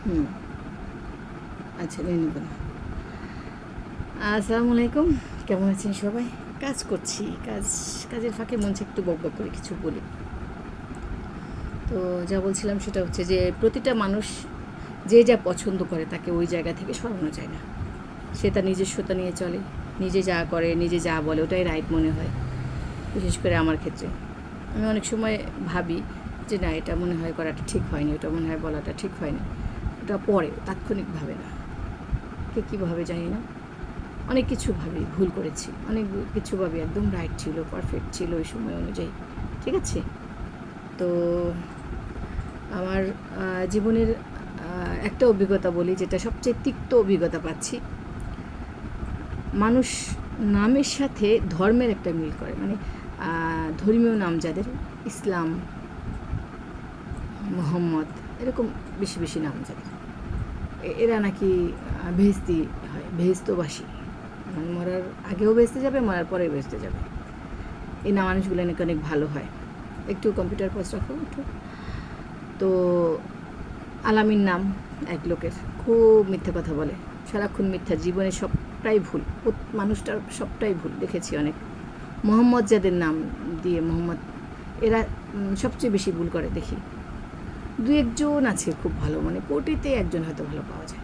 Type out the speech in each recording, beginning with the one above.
হুম, আচ্ছা নিয়ে নেব না। আসসালামু আলাইকুম, কেমন আছেন সবাই? কাজ করছি, কাজের ফাঁকে মন চায় একটু বকবক করে কিছু বলি। তো যা বলছিলাম সেটা হচ্ছে যে প্রতিটা মানুষ যে যা পছন্দ করে তাকে ওই জায়গা থেকে সরানো যায় না। সে তার নিজস্বতা নিয়ে চলে, নিজে যা করে, নিজে যা বলে ওটাই রাইট মনে হয়। বিশেষ করে আমার ক্ষেত্রে আমি অনেক সময় ভাবি যে না, এটা মনে হয় করাটা ঠিক হয়নি, ওটা মনে হয় বলাটা ঠিক হয়নি। ওটা পরে তাৎক্ষণিকভাবে না, কে কীভাবে জানি না, অনেক কিছু ভাবি ভুল করেছি, অনেক কিছু ভাবি একদম রাইট ছিল, পারফেক্ট ছিল ওই সময় অনুযায়ী। ঠিক আছে, তো আমার জীবনের একটা অভিজ্ঞতা বলি, যেটা সবচেয়ে তিক্ত অভিজ্ঞতা পাচ্ছি। মানুষ নামের সাথে ধর্মের একটা মিল করে, মানে ধর্মীয় নাম যাদের, ইসলাম, মোহাম্মদ, এরকম বেশি বেশি নাম যাদের, এরা নাকি বেহেস্তি হয়, বেহেস্তবাসী, মানে মরার আগেও বেহেস্তে যাবে, মরার পরেও বেহেস্তে যাবে। এই না মানুষগুলো নাকি অনেক ভালো হয়। একটু কম্পিউটার পোস্ট রাখো একটু। তো আলামিন নাম এক লোকের, খুব মিথ্যে কথা বলে, সারাক্ষণ মিথ্যা, জীবনে সবটাই ভুল, মানুষটার সবটাই ভুল দেখেছি অনেক। মোহাম্মদ যাদের নাম দিয়ে, মোহাম্মদ, এরা সবচেয়ে বেশি ভুল করে দেখি। দু একজন আছে খুব ভালো, মানে কোটিতে একজন হয়তো ভালো পাওয়া যায়,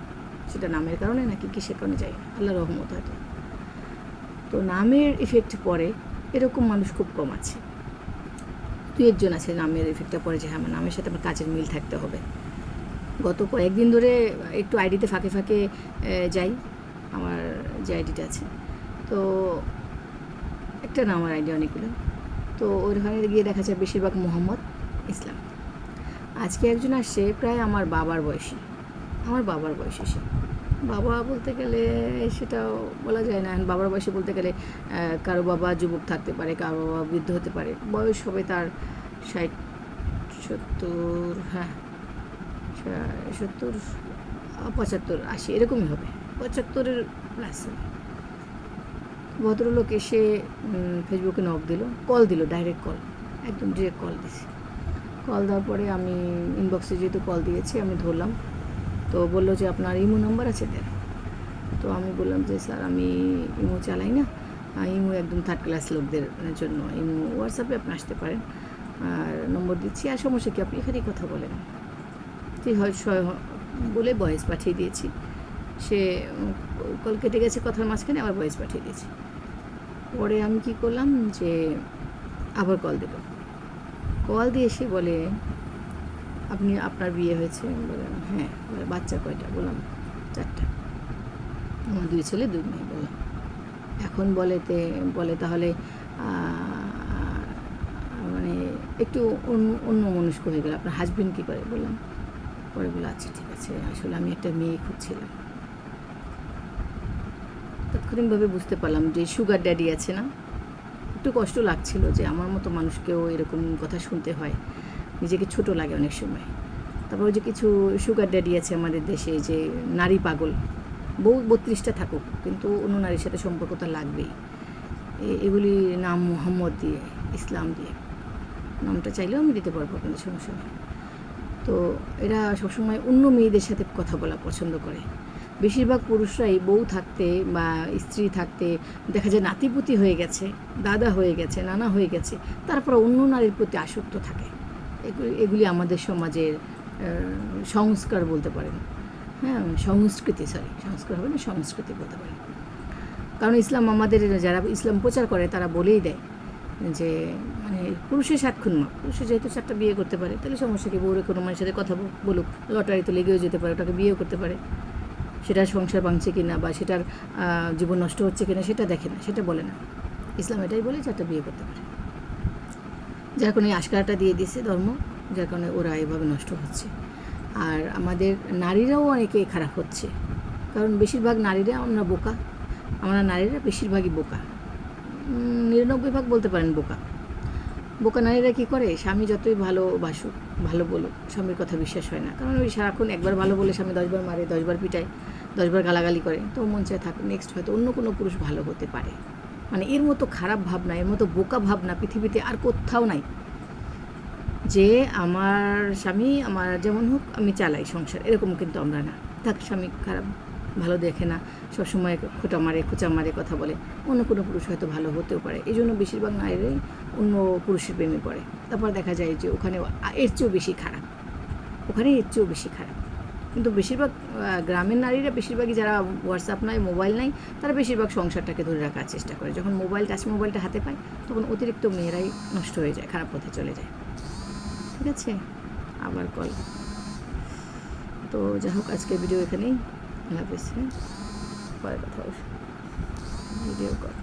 সেটা নামের কারণে নাকি কিসের কারণে যায় না, আল্লাহ রহমত হয়তো। তো নামের ইফেক্ট পড়ে এরকম মানুষ খুব কম আছে। দু একজন আছে নামের ইফেক্টটা পড়ে যে হ্যাঁ, আমার নামের সাথে আমার কাজের মিল থাকতে হবে। গত কয়েকদিন ধরে একটু আইডিতে ফাঁকে ফাঁকে যাই, আমার যে আইডিটা আছে, তো একটা না, আমার আইডি অনেকগুলো, তো ওখানে গিয়ে দেখা যায় বেশিরভাগ মোহাম্মদ, ইসলাম। আজকে একজন আসছে প্রায় আমার বাবার বয়সী, সে বাবা বলতে গেলে সেটাও বলা যায় না, বাবার বয়সে বলতে গেলে কারো বাবা যুবক থাকতে পারে, কারো বাবা বৃদ্ধ হতে পারে, বয়স হবে তার 60, 70, হ্যাঁ 70, 75, 80 এরকমই হবে, 75-এর প্লাস হবে। ভদ্রলোক এসে ফেসবুকে নক দিল, কল দিল, ডাইরেক্ট কল, একদম ডিরেক্ট কল দিয়েছে। কল দেওয়ার পরে আমি ইনবক্সে যেহেতু কল দিয়েছি আমি ধরলাম, তো বললো যে আপনার ইমো নাম্বার আছে দেন। তো আমি বললাম যে স্যার আমি ইমো চালাই না, ইমো একদম থার্ড ক্লাস লোকদের জন্য, ইমো হোয়াটসঅ্যাপে আপনি আসতে পারেন, আর নম্বর দিচ্ছি, আর সমস্যা কি আপনি এখানেই কথা বলেন। ঠিক হয় বলে ভয়েস পাঠিয়ে দিয়েছি, সে কল কেটে গেছে কথার মাঝখানে, আবার ভয়েস পাঠিয়ে দিয়েছি। পরে আমি কি করলাম যে আবার কল দিল, কল দিয়ে সে বলে আপনি, আপনার বিয়ে হয়েছে? বললাম হ্যাঁ। বলে বাচ্চা কয়টা? বললাম 4টা, আমার 2 ছেলে 2 মেয়ে। বললাম এখন বলে তাহলে মানে একটু অন্য মনস্ক হয়ে গেল, আপনার হাজবেন্ড কী করে? বললাম, পরে বলে আচ্ছা ঠিক আছে, আসলে আমি একটা মেয়ে খুঁজছিলাম। তাৎক্ষণিকভাবে বুঝতে পারলাম যে সুগার ড্যাডি আছে না, একটু কষ্ট লাগছিল যে আমার মতো মানুষকেও এরকম কথা শুনতে হয়, নিজেকে ছোট লাগে অনেক সময়। তারপর যে কিছু সুগার ড্যাডি আছে আমাদের দেশে, যে নারী পাগল, বউ 32টা থাকুক কিন্তু অন্য নারীর সাথে সম্পর্ক তার লাগবেই, এগুলি নাম মোহাম্মদ দিয়ে, ইসলাম দিয়ে, নামটা চাইলেও আমি দিতে পারবো, আপনাদের সমস্যা নেই। তো এরা সবসময় অন্য মেয়েদের সাথে কথা বলা পছন্দ করে। বেশিরভাগ পুরুষরাই বউ থাকতে বা স্ত্রী থাকতে দেখা যায় নাতিপুতি হয়ে গেছে, দাদা হয়ে গেছে, নানা হয়ে গেছে, তারপর অন্য নারীর প্রতি আসক্ত থাকে। এগুলি আমাদের সমাজের সংস্কার বলতে পারেন, হ্যাঁ সংস্কৃতি, সংস্কার হবে না, সংস্কৃতি বলতে পারেন। কারণ ইসলাম আমাদের, যারা ইসলাম প্রচার করে তারা বলেই দেয় যে মানে পুরুষের 7 খুন মাপ, পুরুষের যেহেতু 4টা বিয়ে করতে পারে, তাহলে সমস্যা কি, বউরে কোনো মানুষের সাথে কথা বলুক, লটারিতে লেগেও যেতে পারে, ওটাকে বিয়েও করতে পারে, সেটার সংসার ভাঙছে কিনা বা সেটার জীবন নষ্ট হচ্ছে কিনা সেটা দেখে না, সেটা বলে না। ইসলাম এটাই বলে 4টা বিয়ে করতে পারে, যার কারণে আশকারাটা দিয়ে দিয়েছে ধর্ম, যার কারণে ওরা এভাবে নষ্ট হচ্ছে। আর আমাদের নারীরাও অনেকে খারাপ হচ্ছে, কারণ বেশিরভাগ নারীরা, আমরা নারীরা বেশিরভাগই বোকা, 99% বলতে পারেন বোকা। নারীরা কী করে, স্বামী যতই ভালোবাসুক, ভালো বলুক, স্বামীর কথা বিশ্বাস হয় না, কারণ ওই সারাক্ষণ একবার ভালো বলে স্বামী 10 বার মারে, 10 বার পিটায়, 10 বার গালাগালি করে, তো মন চায় থাক, নেক্সট হয়তো অন্য কোনো পুরুষ ভালো হতে পারে। মানে এর মতো খারাপ ভাবনা, এর মতো বোকা ভাবনা পৃথিবীতে আর কোথাও নাই, যে আমার স্বামী আমার যেমন হোক আমি চালাই সংসার, এরকম কিন্তু আমরা না। থাক স্বামী খারাপ ভালো দেখে না, সবসময় খোঁচা মারে কথা বলে, অন্য কোনো পুরুষ হয়তো ভালো হতেও পারে। এই জন্য বেশিরভাগ নারীরাই অন্য পুরুষের প্রেমে পড়ে। তারপর দেখা যায় যে ওখানে এর চেয়েও বেশি খারাপ, ওখানে এর চেয়েও বেশি খারাপ। কিন্তু বেশিরভাগ গ্রামের নারীরা বেশিরভাগই যারা হোয়াটসঅ্যাপ নাই, মোবাইল নাই, তারা বেশিরভাগ সংসারটাকে ধরে রাখার চেষ্টা করে। যখন টাচ মোবাইলটা হাতে পায় তখন অতিরিক্ত মেয়েরাই নষ্ট হয়ে যায়, খারাপ পথে চলে যায়। ঠিক আছে, আবার কল। তো যাই হোক, আজকের ভিডিও এখানেই। আল্লাহ হাফেজ। পরে কথা হবে, ভিডিও কল।